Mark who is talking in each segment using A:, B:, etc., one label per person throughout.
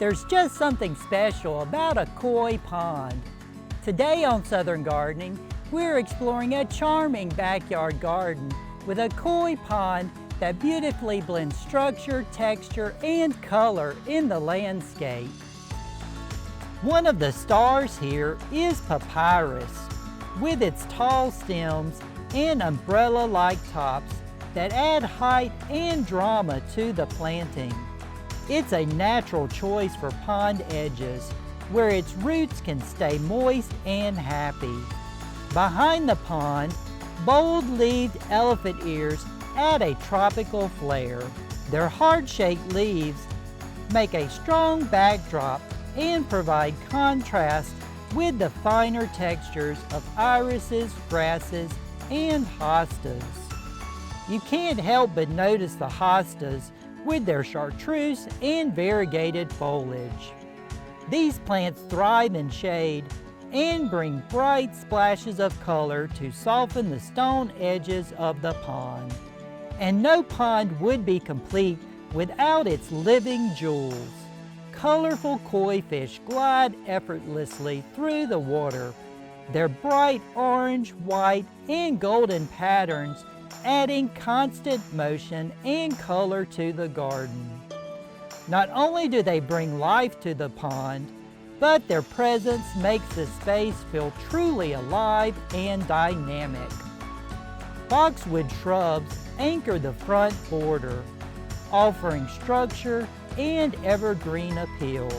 A: There's just something special about a koi pond. Today on Southern Gardening, we're exploring a charming backyard garden with a koi pond that beautifully blends structure, texture, and color in the landscape. One of the stars here is papyrus, with its tall stems and umbrella-like tops that add height and drama to the planting. It's a natural choice for pond edges, where its roots can stay moist and happy. Behind the pond, bold-leaved elephant ears add a tropical flair. Their heart-shaped leaves make a strong backdrop and provide contrast with the finer textures of irises, grasses, and hostas. You can't help but notice the hostas with their chartreuse and variegated foliage. These plants thrive in shade and bring bright splashes of color to soften the stone edges of the pond. And no pond would be complete without its living jewels. Colorful koi fish glide effortlessly through the water, their bright orange, white, and golden patterns adding constant motion and color to the garden. Not only do they bring life to the pond, but their presence makes the space feel truly alive and dynamic. Boxwood shrubs anchor the front border, offering structure and evergreen appeal.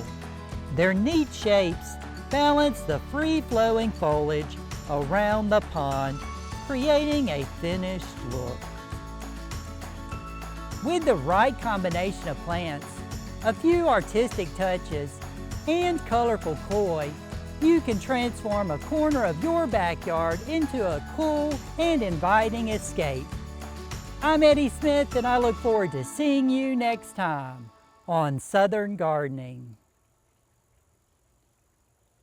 A: Their neat shapes balance the free-flowing foliage around the pond, creating a finished look. With the right combination of plants, a few artistic touches, and colorful koi, you can transform a corner of your backyard into a cool and inviting escape. I'm Eddie Smith, and I look forward to seeing you next time on Southern Gardening.